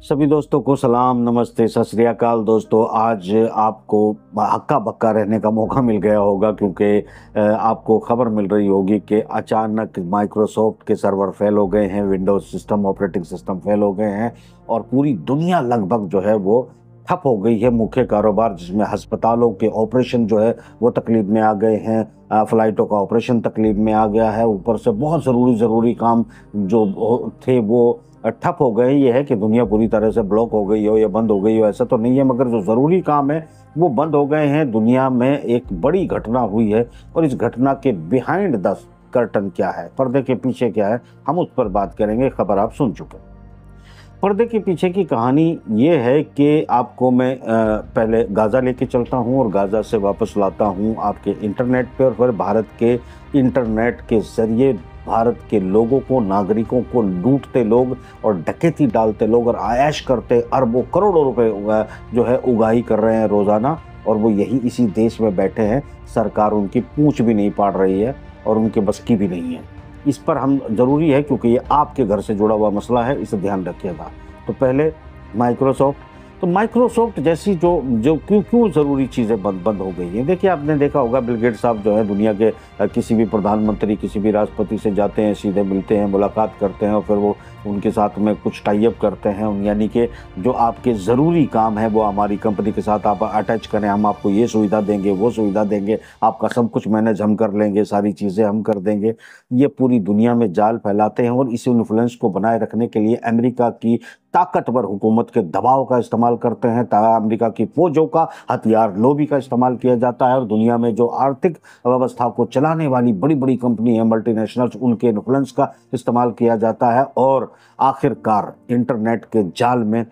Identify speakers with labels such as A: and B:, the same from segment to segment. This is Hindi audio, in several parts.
A: सभी दोस्तों को सलाम, नमस्ते, सत श्री अकाल। दोस्तों, आज आपको हक्का बक्का रहने का मौका मिल गया होगा क्योंकि आपको खबर मिल रही होगी कि अचानक माइक्रोसॉफ्ट के सर्वर फेल हो गए हैं, Windows system operating system fail हो गए हैं और पूरी दुनिया लगभग जो है वो ठप हो गई है। मुख्य कारोबार जिसमें अस्पतालों के ऑपरेशन जो है वो तकलीफ में आ गए हैं, फ्लाइटों का ऑपरेशन तकलीफ में आ गया है। ऊपर से बहुत ज़रूरी काम जो थे वो ठप हो गए। ये है कि दुनिया पूरी तरह से ब्लॉक हो गई हो या बंद हो गई हो ऐसा तो नहीं है, मगर जो ज़रूरी काम है वो बंद हो गए हैं। दुनिया में एक बड़ी घटना हुई है और इस घटना के बिहाइंड द कर्टन क्या है, पर्दे के पीछे क्या है, हम उस पर बात करेंगे। खबर आप सुन चुके। पर्दे के पीछे की कहानी ये है कि आपको मैं पहले गाज़ा लेके चलता हूँ और गाज़ा से वापस लाता हूँ आपके इंटरनेट पे, और फिर भारत के इंटरनेट के ज़रिए भारत के लोगों को, नागरिकों को लूटते लोग और डकैती डालते लोग और आयश करते अरबों करोड़ों रुपए जो है उगाही कर रहे हैं रोज़ाना, और वो यही इसी देश में बैठे हैं। सरकार उनकी पूंछ भी नहीं पाड़ रही है और उनके बस की भी नहीं है। इस पर हम ज़रूरी है क्योंकि ये आपके घर से जुड़ा हुआ मसला है, इसे ध्यान रखिएगा। तो पहले माइक्रोसॉफ्ट जैसी जो जो क्यों ज़रूरी चीज़ें बंद हो गई हैं। देखिए, आपने देखा होगा बिल गेट्स साहब जो है दुनिया के किसी भी प्रधानमंत्री, किसी भी राष्ट्रपति से जाते हैं, सीधे मिलते हैं, मुलाकात करते हैं और फिर वो उनके साथ में कुछ टाई अप करते हैं। यानी कि जो आपके ज़रूरी काम है वो हमारी कंपनी के साथ आप अटैच करें, हम आपको ये सुविधा देंगे, वो सुविधा देंगे, आपका सब कुछ मैनेज हम कर लेंगे, सारी चीज़ें हम कर देंगे। ये पूरी दुनिया में जाल फैलाते हैं और इस इन्फ्लुएंस को बनाए रखने के लिए अमेरिका की ताकतवर हुकूमत के दबाव का इस्तेमाल करते हैं। अमेरिका की फौजों का हथियार लोबी का इस्तेमाल किया जाता है और दुनिया में जो आर्थिक व्यवस्था को चलाने वाली बड़ी बड़ी कंपनी है, मल्टीनेशनल्स, उनके इन्फ्लुएंस का इस्तेमाल किया जाता है और आखिरकार इंटरनेट के जाल में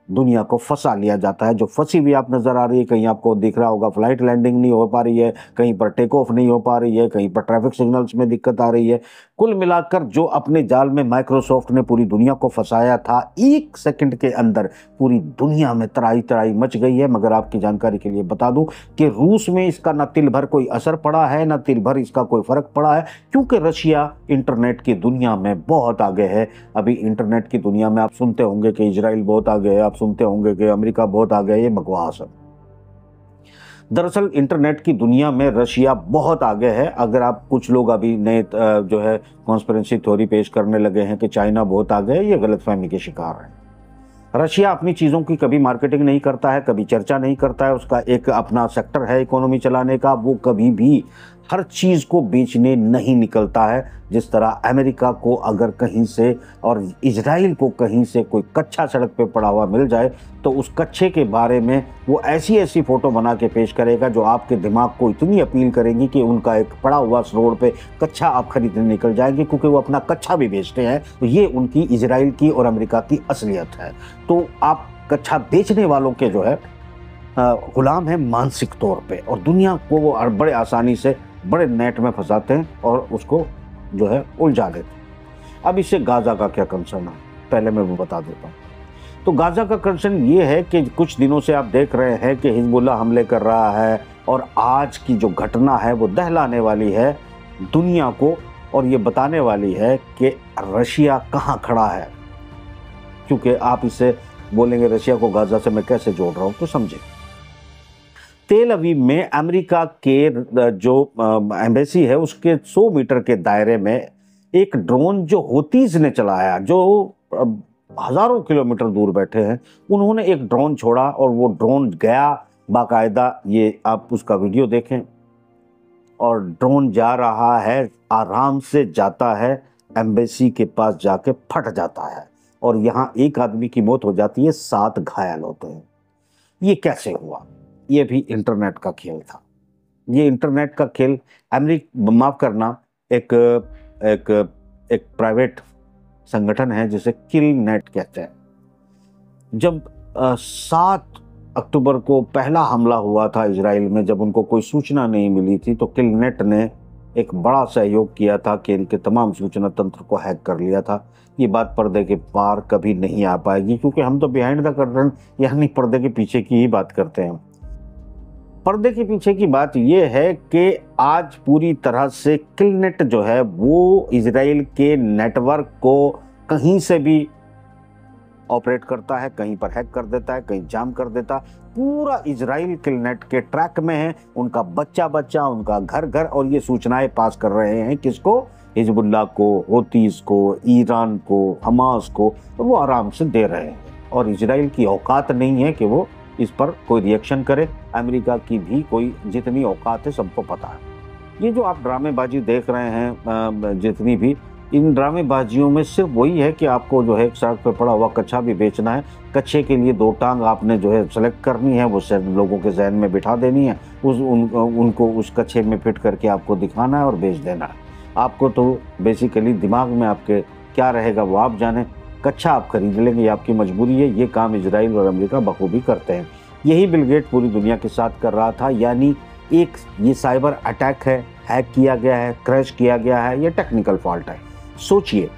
A: दुनिया को फंसा लिया जाता है। जो फंसी हुई आप नज़र आ रही है, कहीं आपको दिख रहा होगा फ्लाइट लैंडिंग नहीं हो पा रही है, कहीं पर टेक ऑफ नहीं हो पा रही है, कहीं पर ट्रैफिक सिग्नल्स में दिक्कत आ रही है। कुल मिलाकर जो अपने जाल में माइक्रोसॉफ्ट ने पूरी दुनिया को फंसाया था, एक सेकंड के अंदर पूरी दुनिया में तराई तराई मच गई है। मगर आपकी जानकारी के लिए बता दूं कि रूस में इसका न तिल भर कोई असर पड़ा है, न तिल भर इसका कोई फर्क पड़ा है, क्योंकि रशिया इंटरनेट की दुनिया में बहुत आगे है। अभी इंटरनेट की दुनिया में आप सुनते होंगे कि इजराइल बहुत आगे है, आप सुनते होंगे कि अमेरिका बहुत आगे है, ये बकवास है। दरअसल इंटरनेट की दुनिया में रशिया बहुत आगे है। अगर आप कुछ लोग अभी नए जो है कॉन्स्पिरेसी थ्योरी पेश करने लगे हैं कि चाइना बहुत आगे है, ये गलतफहमी के शिकार है। रशिया अपनी चीज़ों की कभी मार्केटिंग नहीं करता है, कभी चर्चा नहीं करता है। उसका एक अपना सेक्टर है इकोनॉमी चलाने का, वो कभी भी हर चीज़ को बेचने नहीं निकलता है। जिस तरह अमेरिका को अगर कहीं से और इजराइल को कहीं से कोई कच्चा सड़क पे पड़ा हुआ मिल जाए तो उस कच्चे के बारे में वो ऐसी ऐसी फ़ोटो बना के पेश करेगा जो आपके दिमाग को इतनी अपील करेंगी कि उनका एक पड़ा हुआ रोड पे कच्चा आप खरीदने निकल जाएंगे, क्योंकि वो अपना कच्चा भी बेचते हैं। तो ये उनकी इजराइल की और अमेरिका की असलियत है। तो आप कच्चा बेचने वालों के जो है गुलाम है मानसिक तौर पे, और दुनिया को वो बड़े आसानी से बड़े नेट में फंसाते हैं और उसको जो है उलझा देते हैं। अब इससे गाज़ा का क्या कंसर्न है, पहले मैं वो बता देता हूँ। तो गाज़ा का कंसर्न ये है कि कुछ दिनों से आप देख रहे हैं कि हिजबुल्ला हमले कर रहा है और आज की जो घटना है वो दहलाने वाली है दुनिया को और ये बताने वाली है कि रशिया कहाँ खड़ा है। क्योंकि आप इससे बोलेंगे रशिया को गाज़ा से मैं कैसे जोड़ रहा हूँ, तो समझे। तेल अवीव में अमेरिका के जो एम्बेसी है उसके 100 मीटर के दायरे में एक ड्रोन जो हूतीज ने चलाया, जो हज़ारों किलोमीटर दूर बैठे हैं, उन्होंने एक ड्रोन छोड़ा और वो ड्रोन गया बाकायदा, ये आप उसका वीडियो देखें, और ड्रोन जा रहा है, आराम से जाता है, एम्बेसी के पास जाके फट जाता है और यहाँ एक आदमी की मौत हो जाती है, 7 घायल होते हैं। ये कैसे हुआ? ये भी इंटरनेट का खेल था। ये इंटरनेट का खेल माफ करना, एक एक एक प्राइवेट संगठन है जिसे किलनेट कहते हैं। जब 7 अक्टूबर को पहला हमला हुआ था इजराइल में, जब उनको कोई सूचना नहीं मिली थी, तो किलनेट ने एक बड़ा सहयोग किया था कि इनके तमाम सूचना तंत्र को हैक कर लिया था। ये बात पर्दे के पार कभी नहीं आ पाएगी, क्योंकि हम तो बिहाइंड द कर्टन यानी पर्दे के पीछे की ही बात करते हैं। पर्दे के पीछे की बात यह है कि आज पूरी तरह से किलनेट जो है वो इजराइल के नेटवर्क को कहीं से भी ऑपरेट करता है, कहीं पर हैक कर देता है, कहीं जाम कर देता है। पूरा इजराइल किलनेट के ट्रैक में है, उनका बच्चा बच्चा, उनका घर घर, और ये सूचनाएं पास कर रहे हैं किसको? हिजबुल्लाह को, होतीस को, ईरान को, हमास को, तो वो आराम से दे रहे हैं। और इजराइल की औकात नहीं है कि वो इस पर कोई रिएक्शन करे। अमेरिका की भी कोई जितनी औकात है सबको पता है। ये जो आप ड्रामेबाजी देख रहे हैं जितनी भी, इन ड्रामेबाजियों में सिर्फ वही है कि आपको जो है एक सड़क पर पड़ा हुआ कच्छा भी बेचना है। कच्छे के लिए 2 टांग आपने जो है सेलेक्ट करनी है, वो लोगों के जहन में बिठा देनी है, उनको उस कच्छे में फिट करके आपको दिखाना है और बेच देना है। आपको तो बेसिकली दिमाग में आपके क्या रहेगा वो आप जाने। कच्छा आप खरीद लेंगे, ये आपकी मजबूरी है। ये काम इजराइल और अमेरिका बखूबी करते हैं। यही बिल गेट पूरी दुनिया के साथ कर रहा था। यानी एक ये साइबर अटैक है, हैक किया गया है, क्रैश किया गया है, ये टेक्निकल फॉल्ट है। सोचिए,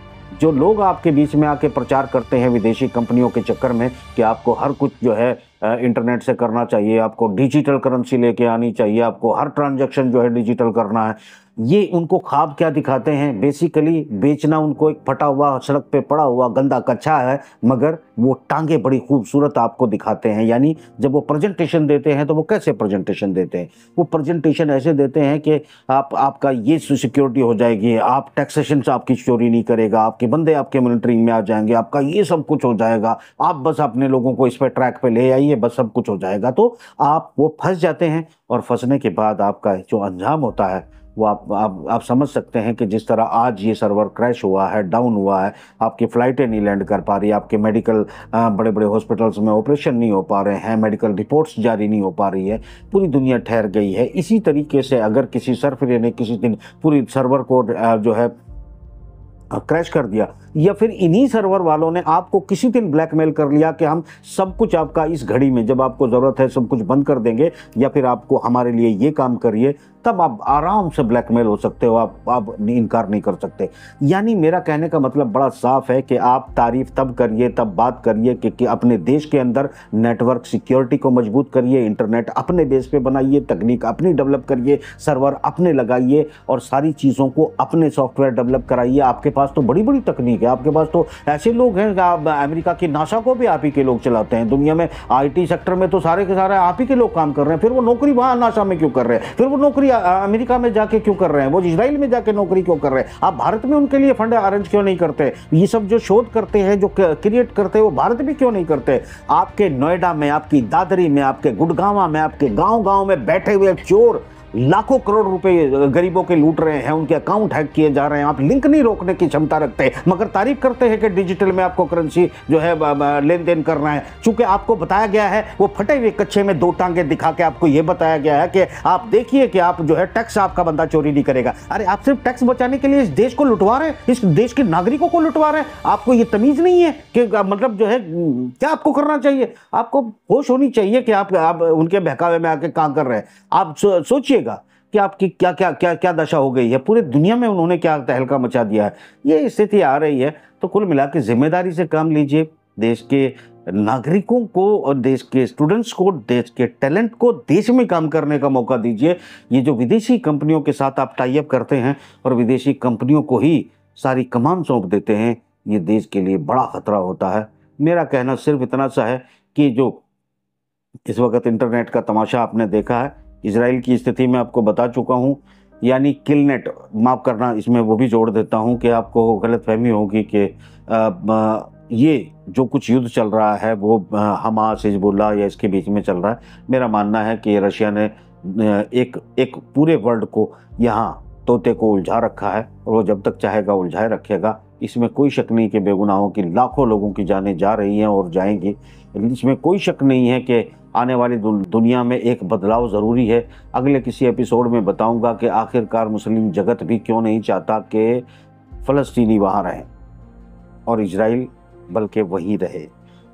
A: जो लोग आपके बीच में आके प्रचार करते हैं विदेशी कंपनियों के चक्कर में कि आपको हर कुछ जो है इंटरनेट से करना चाहिए, आपको डिजिटल करेंसी लेके आनी चाहिए, आपको हर ट्रांजैक्शन जो है डिजिटल करना है, ये उनको ख्वाब क्या दिखाते हैं? बेसिकली बेचना उनको एक फटा हुआ, सड़क पे पड़ा हुआ गंदा कच्छा है, मगर वो टांगे बड़ी खूबसूरत आपको दिखाते हैं। यानी जब वो प्रेजेंटेशन देते हैं तो वो कैसे प्रेजेंटेशन देते हैं? वो प्रेजेंटेशन ऐसे देते हैं कि आपका ये सिक्योरिटी हो जाएगी, आप टैक्सेशन से आपकी चोरी नहीं करेगा, आपके बंदे आपके मॉनिटरिंग में आ जाएंगे, आपका ये सब कुछ हो जाएगा, आप बस अपने लोगों को इस पर ट्रैक पे ले आइए, बस सब कुछ हो जाएगा। तो आप वो फंस जाते हैं, और फंसने के बाद आपका जो अंजाम होता है वो आप समझ सकते हैं कि जिस तरह आज ये सर्वर क्रैश हुआ है, डाउन हुआ है, आपकी फ़्लाइटें नहीं लैंड कर पा रही, आपके मेडिकल बड़े बड़े हॉस्पिटल्स में ऑपरेशन नहीं हो पा रहे हैं, मेडिकल रिपोर्ट्स जारी नहीं हो पा रही है, पूरी दुनिया ठहर गई है। इसी तरीके से अगर किसी सरफिरे ने किसी दिन पूरी सर्वर को जो है क्रैश कर दिया, या फिर इन्हीं सर्वर वालों ने आपको किसी दिन ब्लैकमेल कर लिया कि हम सब कुछ आपका इस घड़ी में जब आपको ज़रूरत है सब कुछ बंद कर देंगे, या फिर आपको हमारे लिए ये काम करिए, तब आप आराम से ब्लैकमेल हो सकते हो, आप इनकार नहीं कर सकते। यानी मेरा कहने का मतलब बड़ा साफ है कि आप तारीफ तब करिए, तब बात करिए कि अपने देश के अंदर नेटवर्क सिक्योरिटी को मजबूत करिए, इंटरनेट अपने बेस पे बनाइए, तकनीक अपनी डेवलप करिए, सर्वर अपने लगाइए, और सारी चीज़ों को अपने सॉफ्टवेयर डेवलप कराइए। आपके पास तो बड़ी बड़ी तकनीक है, आपके पास तो ऐसे लोग हैं, अमेरिका की नासा को भी आप ही के लोग चलाते हैं। दुनिया में IT सेक्टर में तो सारे के सारे आप ही के लोग काम कर रहे हैं। फिर वो नौकरी वहाँ नासा में क्यों कर रहे हैं? फिर वो नौकरी अमेरिका में जाके क्यों कर रहे हैं? वो इजराइल में जाके नौकरी क्यों कर रहे हैं? आप भारत में उनके लिए फंड अरेंज क्यों नहीं करते? ये सब जो शोध करते हैं, जो क्रिएट करते हैं, वो भारत में क्यों नहीं करते? आपके नोएडा में, आपकी दादरी में, आपके गुड़गांव में, आपके गांव-गांव में बैठे हुए चोर लाखों करोड़ रुपए गरीबों के लूट रहे हैं, उनके अकाउंट हैक किए जा रहे हैं। आप लिंक नहीं रोकने की क्षमता रखते, मगर तारीफ करते हैं कि डिजिटल में आपको करेंसी जो है लेन देन करना है। चूंकि आपको बताया गया है, वो फटे हुए कच्छे में 2 टांगे दिखा के आपको ये बताया गया है कि आप देखिए कि आप जो है टैक्स आपका बंदा चोरी नहीं करेगा। अरे आप सिर्फ टैक्स बचाने के लिए इस देश को लुटवा रहे हैं, इस देश के नागरिकों को लुटवा रहे हैं। आपको ये तमीज नहीं है कि मतलब जो है क्या आपको करना चाहिए? आपको होश होनी चाहिए कि आप उनके बहकावे में आके काम कर रहे हैं। आप सोचिएगा कि आपकी क्या क्या क्या क्या दशा हो गई है, पूरी दुनिया में उन्होंने क्या तहलका मचा दिया है। ये स्थिति आ रही है, तो कुल मिला के जिम्मेदारी से काम लीजिए। देश के नागरिकों को और देश के स्टूडेंट्स को, देश के टैलेंट को देश में काम करने का मौका दीजिए। ये जो विदेशी कंपनियों के साथ आप टाई अप करते हैं और विदेशी कंपनियों को ही सारी कमान सौंप देते हैं, ये देश के लिए बड़ा खतरा होता है। मेरा कहना सिर्फ इतना सा है कि जो इस वक्त इंटरनेट का तमाशा आपने देखा है, इजराइल की स्थिति में आपको बता चुका हूँ। यानी किलनेट, माफ़ करना इसमें वो भी जोड़ देता हूँ कि आपको गलतफहमी होगी कि ये जो कुछ युद्ध चल रहा है वो हमास, हिजबुल्लाह या इसके बीच में चल रहा है। मेरा मानना है कि रशिया ने एक पूरे वर्ल्ड को यहाँ तोते को उलझा रखा है, और वो जब तक चाहेगा उलझाए रखेगा। इसमें कोई शक नहीं कि बेगुनाहों की लाखों लोगों की जानें जा रही हैं और जाएंगी। इसमें कोई शक नहीं है कि आने वाली दुनिया में एक बदलाव ज़रूरी है। अगले किसी एपिसोड में बताऊंगा कि आखिरकार मुस्लिम जगत भी क्यों नहीं चाहता कि फ़लस्तीनी वहाँ रहें और इजराइल बल्कि वहीं रहे,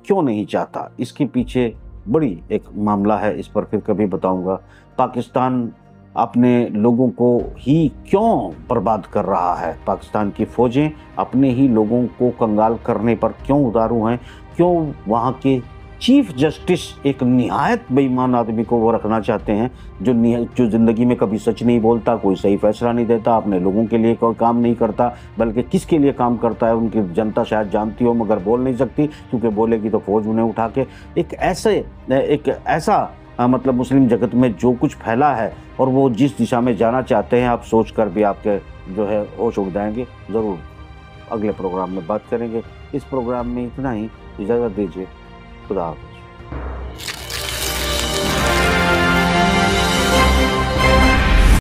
A: क्यों नहीं चाहता। इसके पीछे बड़ी एक मामला है, इस पर फिर कभी बताऊंगा। पाकिस्तान अपने लोगों को ही क्यों बर्बाद कर रहा है, पाकिस्तान की फ़ौजें अपने ही लोगों को कंगाल करने पर क्यों उतारू हैं, क्यों वहाँ के चीफ जस्टिस एक निहायत बेईमान आदमी को वो रखना चाहते हैं, जो ज़िंदगी में कभी सच नहीं बोलता, कोई सही फैसला नहीं देता, अपने लोगों के लिए कोई काम नहीं करता, बल्कि किसके लिए काम करता है उनकी जनता शायद जानती हो मगर बोल नहीं सकती, क्योंकि बोलेगी तो फौज उन्हें उठा के। एक ऐसा मतलब मुस्लिम जगत में जो कुछ फैला है और वो जिस दिशा में जाना चाहते हैं, आप सोच कर भी आपके जो है होश उड़ जाएंगे। ज़रूर अगले प्रोग्राम में बात करेंगे। इस प्रोग्राम में इतना ही, इजाज़त दीजिए। खुदा हाफ़िज़।